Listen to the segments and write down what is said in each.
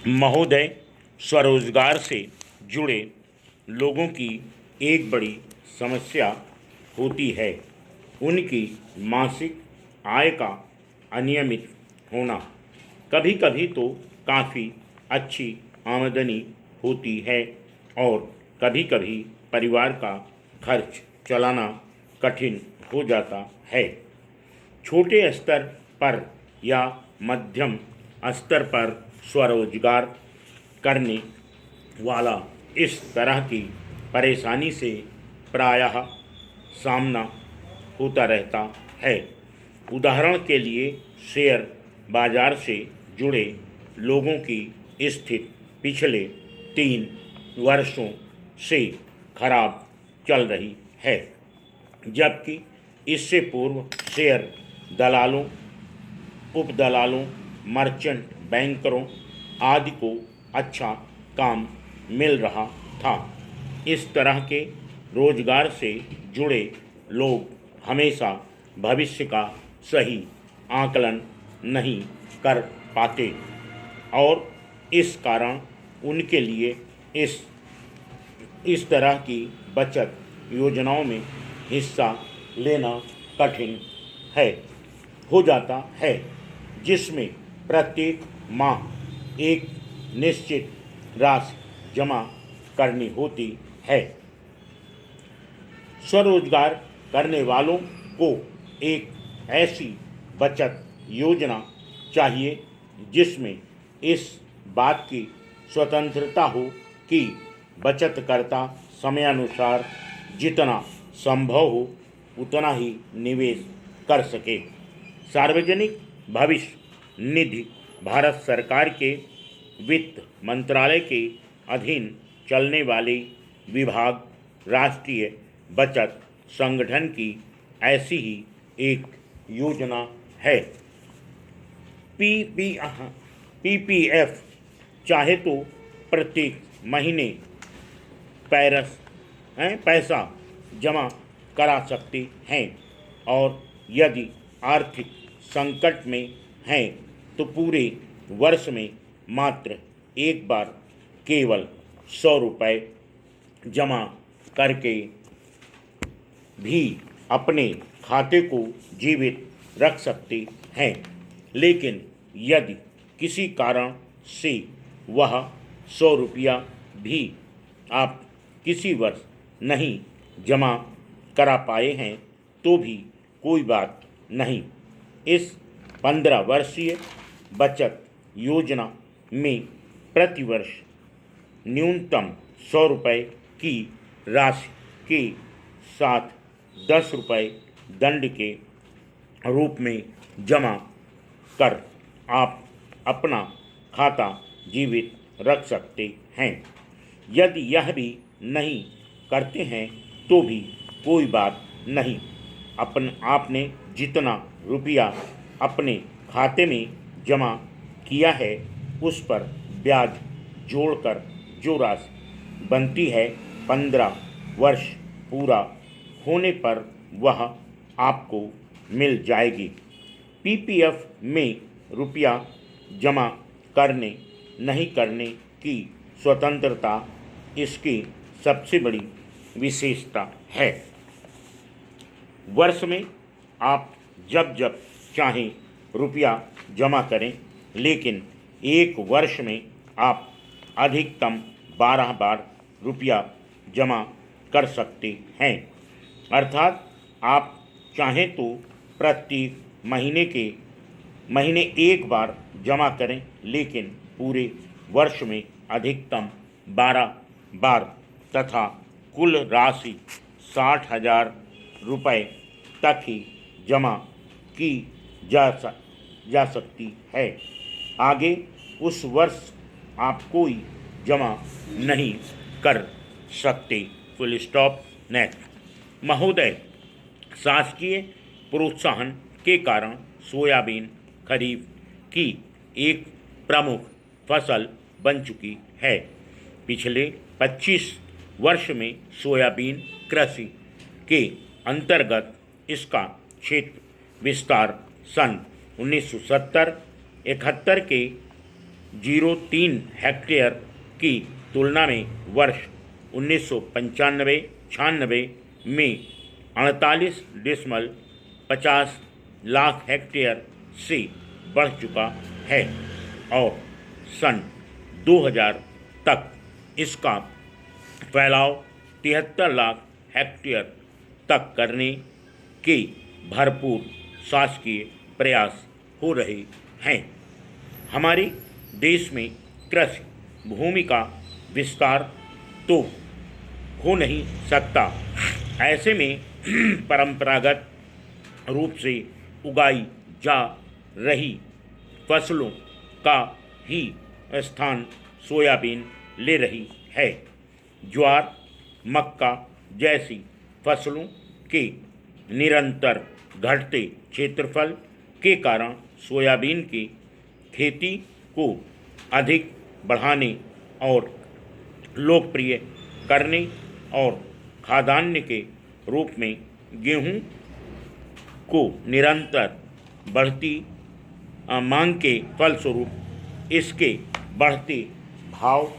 महोदय, स्वरोजगार से जुड़े लोगों की एक बड़ी समस्या होती है उनकी मासिक आय का अनियमित होना। कभी कभी तो काफ़ी अच्छी आमदनी होती है और कभी कभी परिवार का खर्च चलाना कठिन हो जाता है। छोटे स्तर पर या मध्यम स्तर पर स्वरोजगार करने वाला इस तरह की परेशानी से प्रायः सामना होता रहता है। उदाहरण के लिए शेयर बाजार से जुड़े लोगों की स्थिति पिछले 3 वर्षों से खराब चल रही है, जबकि इससे पूर्व शेयर दलालों, उपदलालों, मर्चेंट बैंकरों आदि को अच्छा काम मिल रहा था। इस तरह के रोजगार से जुड़े लोग हमेशा भविष्य का सही आकलन नहीं कर पाते और इस कारण उनके लिए इस तरह की बचत योजनाओं में हिस्सा लेना कठिन है हो जाता है, जिसमें प्रत्येक माह एक निश्चित राशि जमा करनी होती है। स्वरोजगार करने वालों को एक ऐसी बचत योजना चाहिए जिसमें इस बात की स्वतंत्रता हो कि बचतकर्ता समयानुसार जितना संभव हो उतना ही निवेश कर सके। सार्वजनिक भविष्य निधि भारत सरकार के वित्त मंत्रालय के अधीन चलने वाले विभाग राष्ट्रीय बचत संगठन की ऐसी ही एक योजना है। पीपीएफ चाहे तो प्रत्येक महीने पैसा जमा करा सकते हैं और यदि आर्थिक संकट में हैं तो पूरे वर्ष में मात्र एक बार केवल 100 रुपये जमा करके भी अपने खाते को जीवित रख सकते हैं। लेकिन यदि किसी कारण से वह 100 रुपया भी आप किसी वर्ष नहीं जमा करा पाए हैं तो भी कोई बात नहीं। इस 15 वर्षीय बचत योजना में प्रतिवर्ष न्यूनतम 100 रुपये की राशि के साथ 10 रुपये दंड के रूप में जमा कर आप अपना खाता जीवित रख सकते हैं। यदि यह भी नहीं करते हैं तो भी कोई बात नहीं। आपने जितना रुपया अपने खाते में जमा किया है उस पर ब्याज जोड़कर जो राशि बनती है 15 वर्ष पूरा होने पर वह आपको मिल जाएगी। पीपीएफ में रुपया जमा करने नहीं करने की स्वतंत्रता इसकी सबसे बड़ी विशेषता है। वर्ष में आप जब जब चाहें रुपया जमा करें, लेकिन एक वर्ष में आप अधिकतम 12 बार रुपया जमा कर सकते हैं। अर्थात आप चाहें तो प्रत्येक महीने एक बार जमा करें, लेकिन पूरे वर्ष में अधिकतम 12 बार तथा कुल राशि 60,000 रुपये तक ही जमा की जा सकती है। आगे उस वर्ष आप कोई जमा नहीं कर सकते। Full stop. नेक्स्ट। महोदय, शासकीय प्रोत्साहन के कारण सोयाबीन खरीफ की एक प्रमुख फसल बन चुकी है। पिछले 25 वर्ष में सोयाबीन कृषि के अंतर्गत इसका क्षेत्र विस्तार सन 1970-71 के 0.03 हेक्टेयर की तुलना में वर्ष 1995-96 में 48.50 लाख हेक्टेयर से बढ़ चुका है और सन 2000 तक इसका फैलाव 73 लाख हेक्टेयर तक करने के भरपूर शासकीय प्रयास हो रहे हैं। हमारे देश में कृषि भूमि का विस्तार तो हो नहीं सकता, ऐसे में परंपरागत रूप से उगाई जा रही फसलों का ही स्थान सोयाबीन ले रही है। ज्वार, मक्का जैसी फसलों के निरंतर घटते क्षेत्रफल के कारण सोयाबीन की खेती को अधिक बढ़ाने और लोकप्रिय करने और खाद्यान्न के रूप में गेहूं को निरंतर बढ़ती मांग के फलस्वरूप इसके बढ़ते भाव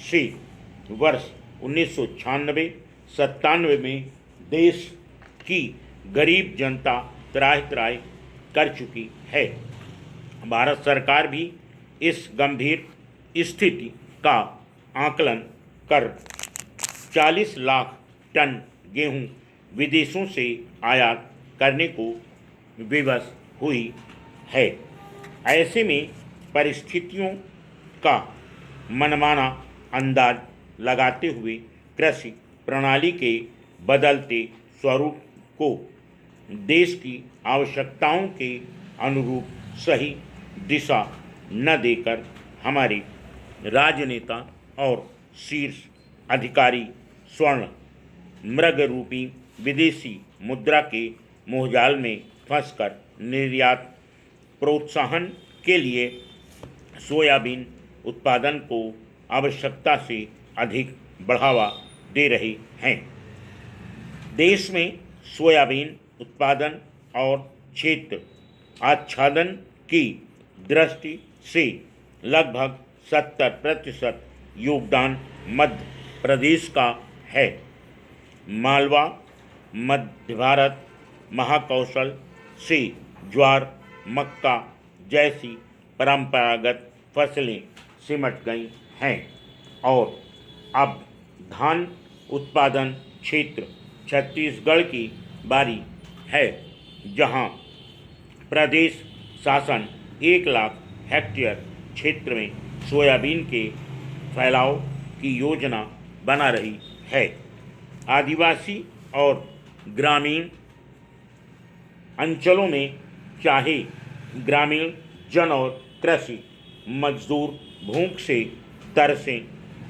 से वर्ष 1996-97 में देश की गरीब जनता त्राहि कर चुकी है। भारत सरकार भी इस गंभीर स्थिति का आकलन कर 40 लाख टन गेहूं विदेशों से आयात करने को विवश हुई है। ऐसे में परिस्थितियों का मनमाना अंदाज लगाते हुए कृषि प्रणाली के बदलते स्वरूप को देश की आवश्यकताओं के अनुरूप सही दिशा न देकर हमारे राजनेता और शीर्ष अधिकारी स्वर्ण मृग रूपी विदेशी मुद्रा के मोहजाल में फंसकर निर्यात प्रोत्साहन के लिए सोयाबीन उत्पादन को आवश्यकता से अधिक बढ़ावा दे रहे हैं। देश में सोयाबीन उत्पादन और क्षेत्र आच्छादन की दृष्टि से लगभग 70% योगदान मध्य प्रदेश का है। मालवा, मध्य भारत, महाकौशल से ज्वार, मक्का जैसी परंपरागत फसलें सिमट गई हैं और अब धान उत्पादन क्षेत्र छत्तीसगढ़ की बारी है, जहां प्रदेश शासन 1 लाख हेक्टेयर क्षेत्र में सोयाबीन के फैलाव की योजना बना रही है। आदिवासी और ग्रामीण अंचलों में चाहे ग्रामीण जन और कृषि मजदूर भूख से तरसें,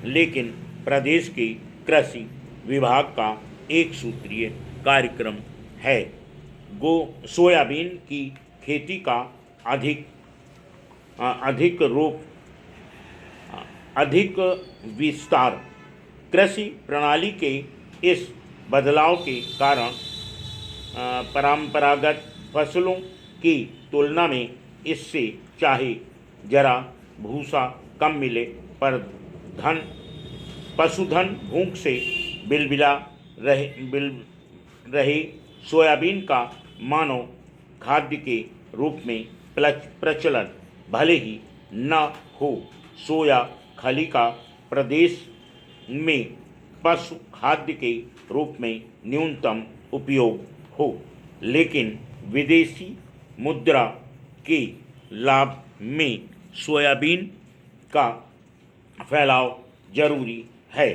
लेकिन प्रदेश के कृषि विभाग का एक सूत्रीय कार्यक्रम है। सोयाबीन की खेती का अधिक विस्तार कृषि प्रणाली के इस बदलाव के कारण परंपरागत फसलों की तुलना में इससे चाहे जरा भूसा कम मिले, पर पशुधन भूख से बिलबिला रहे सोयाबीन का मानव खाद्य के रूप में प्रचलन भले ही न हो। सोया खली का प्रदेश में पशु खाद्य के रूप में न्यूनतम उपयोग हो, लेकिन विदेशी मुद्रा के लाभ में सोयाबीन का फैलाव जरूरी है।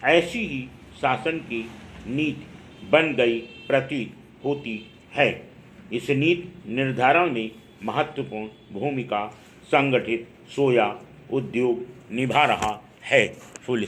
ऐसी ही शासन की नीति बन गई प्रतीत होती है। इस नीति निर्धारण में महत्वपूर्ण भूमिका संगठित सोया उद्योग निभा रहा है। फुल